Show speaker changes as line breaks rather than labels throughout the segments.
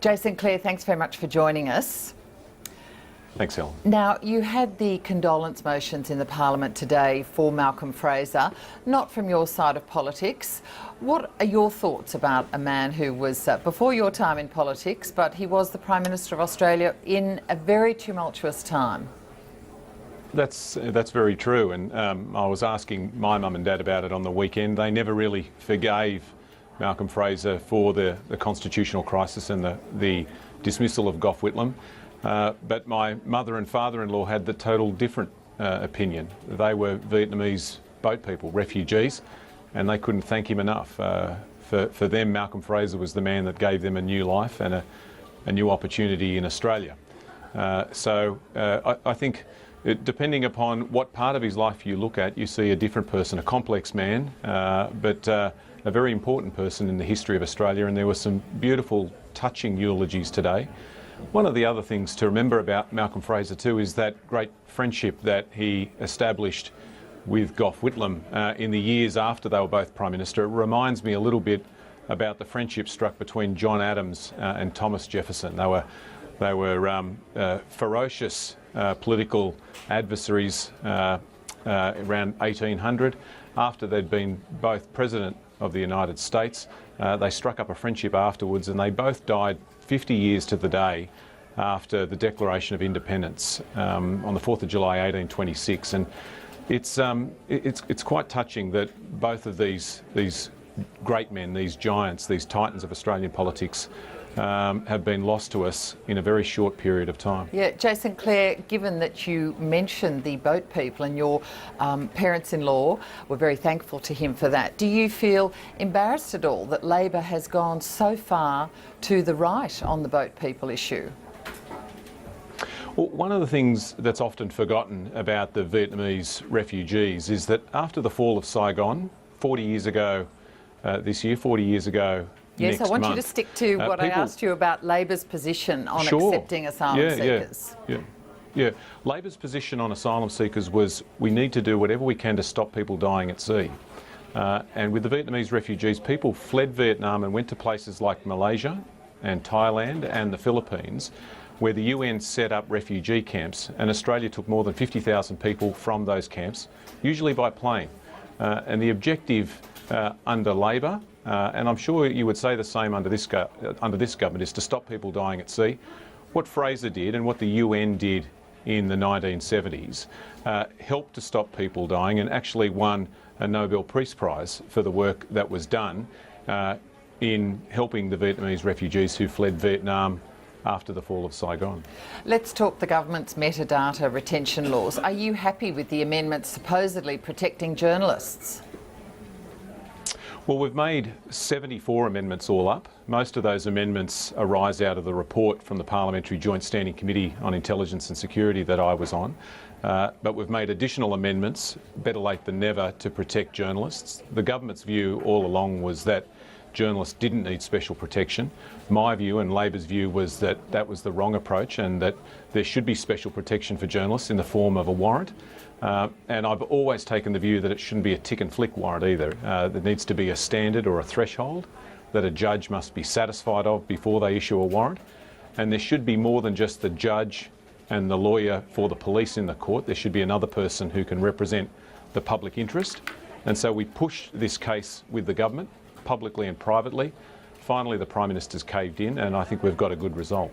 Jason Clare, thanks very much for joining us.
Thanks, Helen.
Now, you had the condolence motions in the Parliament today for Malcolm Fraser, not from your side of politics. What are your thoughts about a man who was before your time in politics, but he was the Prime Minister of Australia in a very tumultuous time?
That's very true, and I was asking my mum and dad about it on the weekend. They never really forgave Malcolm Fraser for the constitutional crisis and the dismissal of Gough Whitlam. But my mother and father-in-law had the total different opinion. They were Vietnamese boat people, refugees, and they couldn't thank him enough. For them, Malcolm Fraser was the man that gave them a new life and a new opportunity in Australia. I think, depending upon what part of his life you look at, you see a different person, a complex man, but a very important person in the history of Australia, and there were some beautiful, touching eulogies today. One of the other things to remember about Malcolm Fraser too is that great friendship that he established with Gough Whitlam in the years after they were both Prime Minister. It reminds me a little bit about the friendship struck between John Adams and Thomas Jefferson. They were ferocious political adversaries around 1800. After they'd been both President of the United States, they struck up a friendship afterwards, and they both died 50 years to the day after the Declaration of Independence on the 4th of July 1826. And it's quite touching that both of these great men, these giants, these titans of Australian politics have been lost to us in a very short period of time.
Yeah, Jason Clare, given that you mentioned the boat people and your parents-in-law were very thankful to him for that, do you feel embarrassed at all that Labor has gone so far to the right on the boat people issue?
Well, one of the things that's often forgotten about the Vietnamese refugees is that after the fall of Saigon, 40 years ago this year, 40 years ago
Yes, I want
month,
you to stick to what I asked you about Labor's position on accepting asylum seekers.
Yeah. Labor's position on asylum seekers was we need to do whatever we can to stop people dying at sea. And with the Vietnamese refugees, people fled Vietnam and went to places like Malaysia and Thailand and the Philippines, where the UN set up refugee camps, and Australia took more than 50,000 people from those camps, usually by plane. And the objective under Labor, and I'm sure you would say the same under this government, is to stop people dying at sea. What Fraser did and what the UN did in the 1970s helped to stop people dying, and actually won a Nobel Peace Prize for the work that was done in helping the Vietnamese refugees who fled Vietnam after the fall of Saigon.
Let's talk the government's metadata retention laws. Are you happy with the amendments supposedly protecting journalists?
Well, we've made 74 amendments all up. Most of those amendments arise out of the report from the Parliamentary Joint Standing Committee on Intelligence and Security that I was on. But we've made additional amendments, better late than never, to protect journalists. The government's view all along was that journalists didn't need special protection. My view and Labor's view was that that was the wrong approach, and that there should be special protection for journalists in the form of a warrant. And I've always taken the view that it shouldn't be a tick and flick warrant either. There needs to be a standard or a threshold that a judge must be satisfied of before they issue a warrant. And there should be more than just the judge and the lawyer for the police in the court. There should be another person who can represent the public interest. And so we pushed this case with the government, publicly and privately. Finally, the Prime Minister's caved in, and I think we've got a good result.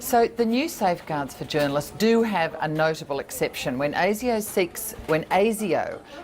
So the new safeguards for journalists do have a notable exception. When ASIO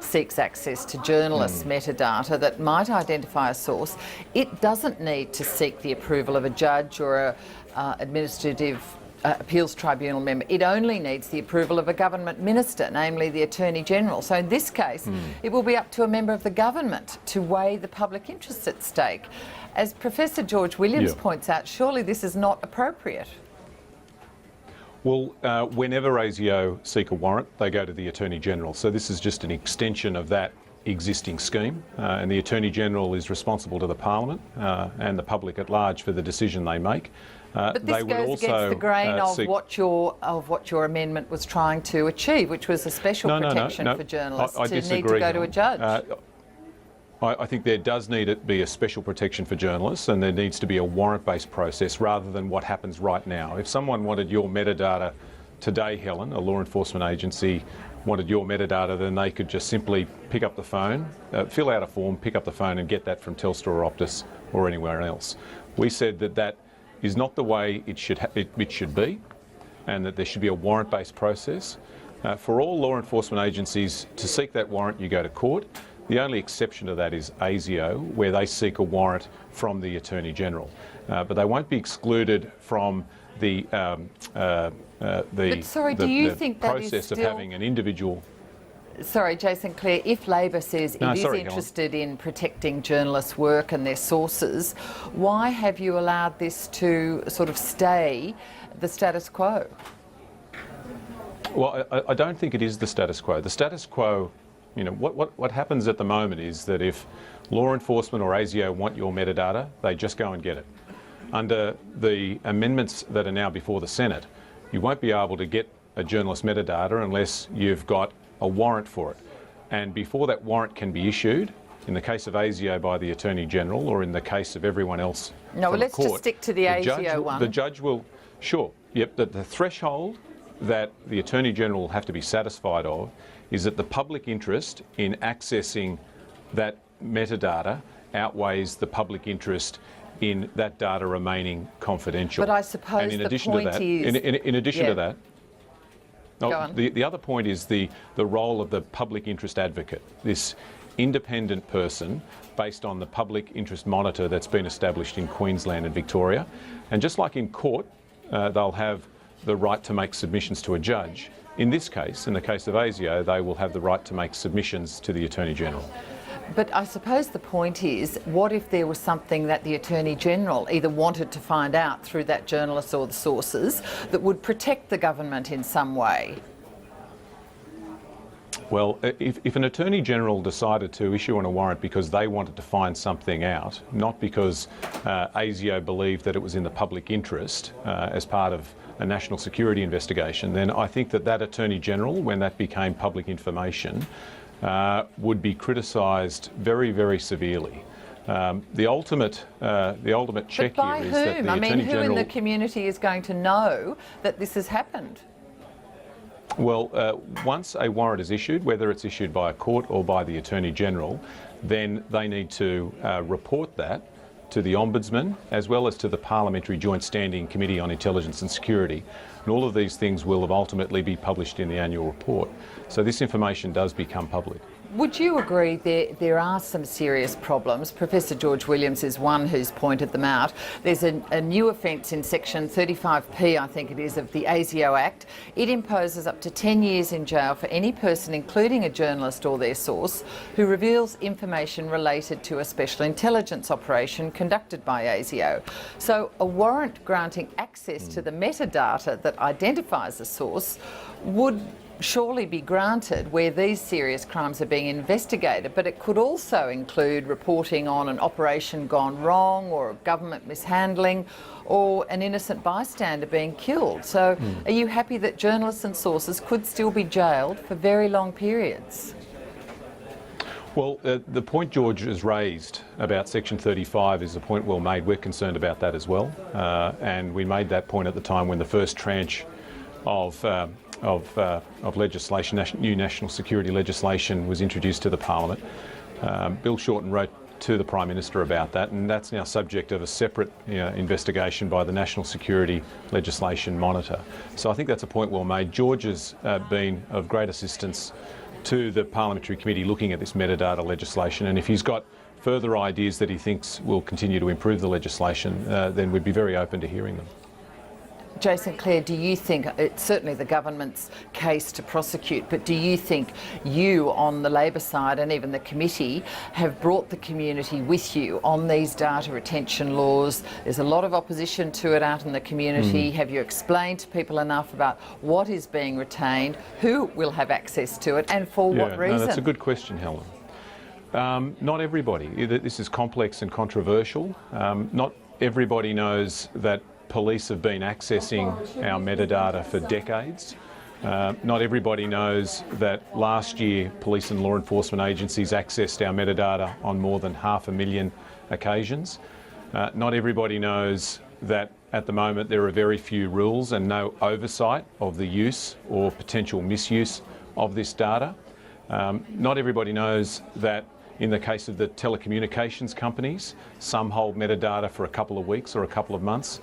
seeks access to journalists' metadata that might identify a source, it doesn't need to seek the approval of a judge or an administrative appeals tribunal member. It only needs the approval of a government minister, namely the Attorney General. So in this case, it will be up to a member of the government to weigh the public interests at stake. As Professor George Williams points out, surely this is not appropriate.
Well, whenever ASIO seek a warrant, they go to the Attorney General. So this is just an extension of that existing scheme, and the Attorney General is responsible to the Parliament and the public at large for the decision they make.
But this goes against the grain of what your amendment was trying to achieve, which was a special protection for journalists to need to go to a judge.
I think there does need to be a special protection for journalists, and there needs to be a warrant-based process rather than what happens right now. If someone wanted your metadata today, Helen, a law enforcement agency wanted your metadata, then they could just simply pick up the phone, fill out a form, pick up the phone and get that from Telstra or Optus or anywhere else. We said that that is not the way it should be, and that there should be a warrant-based process. For all law enforcement agencies to seek that warrant, you go to court. The only exception to that is ASIO, where they seek a warrant from the Attorney General. But they won't be excluded from the process of having an individual.
Sorry, Jason Clare, if Labor says it is interested in protecting journalists' work and their sources, why have you allowed this to sort of stay the status quo?
Well, I don't think it is the status quo. The status quo, you know, what happens at the moment is that if law enforcement or ASIO want your metadata, they just go and get it. Under the amendments that are now before the Senate, you won't be able to get a journalist metadata unless you've got a warrant for it. And before that warrant can be issued, in the case of ASIO by the Attorney General, or in the case of everyone else
No, well, let's
court,
just stick to the ASIO one.
The judge will, sure, yep, the threshold that the Attorney General will have to be satisfied of is that the public interest in accessing that metadata outweighs the public interest in that data remaining confidential.
But I suppose
and in
the
addition
point
to that,
is...
in addition to that,
Go on.
the other point is the role of the public interest advocate, this independent person based on the public interest monitor that's been established in Queensland and Victoria. And just like in court, they'll have the right to make submissions to a judge. In this case, in the case of ASIO, they will have the right to make submissions to the Attorney General.
But I suppose the point is, what if there was something that the Attorney General either wanted to find out through that journalist or the sources that would protect the government in some way?
Well, if an Attorney General decided to issue a warrant because they wanted to find something out, not because ASIO believed that it was in the public interest as part of a national security investigation, then I think that Attorney General, when that became public information, would be criticised very, very severely. The ultimate check
here is that the Attorney General... who in the community is going to know that this has happened?
Well, once a warrant is issued, whether it's issued by a court or by the Attorney General, then they need to report that to the Ombudsman as well as to the Parliamentary Joint Standing Committee on Intelligence and Security. And all of these things will ultimately be published in the annual report. So this information does become public. Would
you agree there are some serious problems? Professor George Williams is one who's pointed them out. There's a new offence in section 35P, I think it is, of the ASIO Act. It imposes up to 10 years in jail for any person, including a journalist or their source, who reveals information related to a special intelligence operation conducted by ASIO. So a warrant granting access to the metadata that identifies a source would surely be granted where these serious crimes are being investigated, but it could also include reporting on an operation gone wrong or a government mishandling or an innocent bystander being killed. So are you happy that journalists and sources could still be jailed for very long periods?
Well, the point George has raised about Section 35 is a point well made. We're concerned about that as well, and we made that point at the time when the first tranche of legislation, new national security legislation, was introduced to the Parliament. Bill Shorten wrote to the Prime Minister about that, and that's now subject of a separate investigation by the National Security Legislation Monitor. So I think that's a point well made. George has been of great assistance to the Parliamentary Committee looking at this metadata legislation, and if he's got further ideas that he thinks will continue to improve the legislation, then we'd be very open to hearing them.
Jason Clare, do you think, it's certainly the government's case to prosecute, but do you think you on the Labor side and even the committee have brought the community with you on these data retention laws? There's a lot of opposition to it out in the community. Have you explained to people enough about what is being retained, who will have access to it and for what reason?
No, that's a good question, Helen. Not everybody. This is complex and controversial. Not everybody knows that police have been accessing our metadata for decades. Not everybody knows that last year police and law enforcement agencies accessed our metadata on more than 500,000 occasions. Not everybody knows that at the moment there are very few rules and no oversight of the use or potential misuse of this data. Not everybody knows that in the case of the telecommunications companies, some hold metadata for a couple of weeks or a couple of months,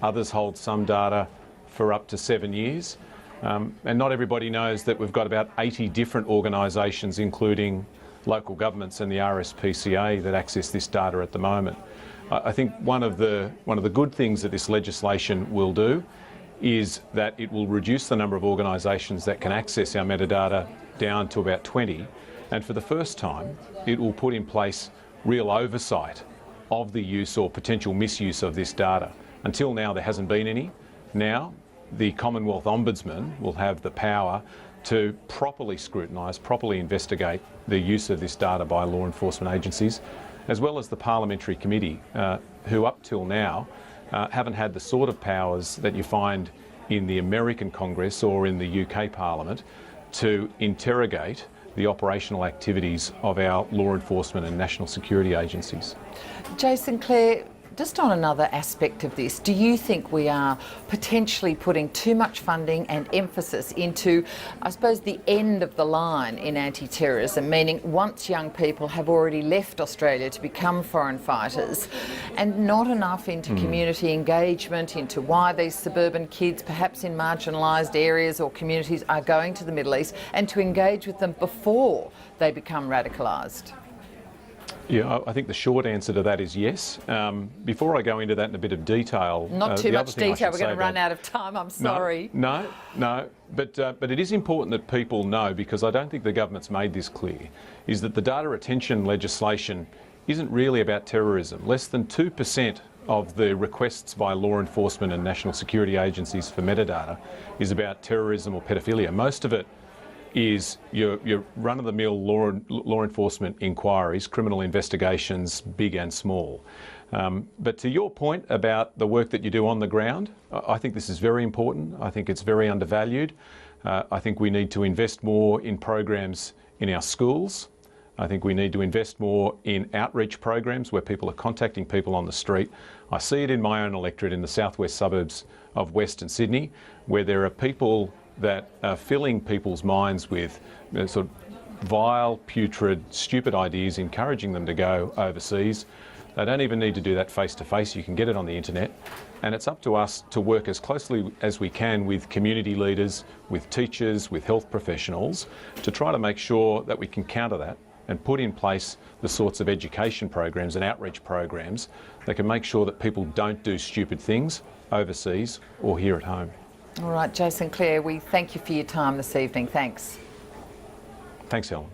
others hold some data for up to 7 years. And not everybody knows that we've got about 80 different organisations, including local governments and the RSPCA, that access this data at the moment. I think one of the good things that this legislation will do is that it will reduce the number of organisations that can access our metadata down to about 20, and for the first time it will put in place real oversight of the use or potential misuse of this data. Until now there hasn't been any. Now the Commonwealth Ombudsman will have the power to properly scrutinise, properly investigate the use of this data by law enforcement agencies, as well as the Parliamentary Committee, who up till now haven't had the sort of powers that you find in the American Congress or in the UK Parliament to interrogate the operational activities of our law enforcement and national security agencies.
Jason, Claire, just on another aspect of this, do you think we are potentially putting too much funding and emphasis into, I suppose, the end of the line in anti-terrorism, meaning once young people have already left Australia to become foreign fighters, and not enough into community engagement, into why these suburban kids, perhaps in marginalised areas or communities, are going to the Middle East, and to engage with them before they become radicalised?
Yeah, I think the short answer to that is yes. Before I go into that in a bit of detail...
Not too much detail, we're going to run out of time, I'm sorry.
No, but it is important that people know, because I don't think the government's made this clear, is that the data retention legislation isn't really about terrorism. Less than 2% of the requests by law enforcement and national security agencies for metadata is about terrorism or pedophilia. Most of it is your run-of-the-mill law enforcement inquiries, criminal investigations, big and small. But to your point about the work that you do on the ground, I think this is very important. I think it's very undervalued. I think we need to invest more in programs in our schools. I think we need to invest more in outreach programs where people are contacting people on the street. I see it in my own electorate in the southwest suburbs of Western Sydney, where there are people that are filling people's minds with sort of vile, putrid, stupid ideas, encouraging them to go overseas. They don't even need to do that face-to-face. You can get it on the internet. And it's up to us to work as closely as we can with community leaders, with teachers, with health professionals, to try to make sure that we can counter that and put in place the sorts of education programs and outreach programs that can make sure that people don't do stupid things overseas or here at home.
All right, Jason, Claire, we thank you for your time this evening. Thanks.
Thanks, Helen.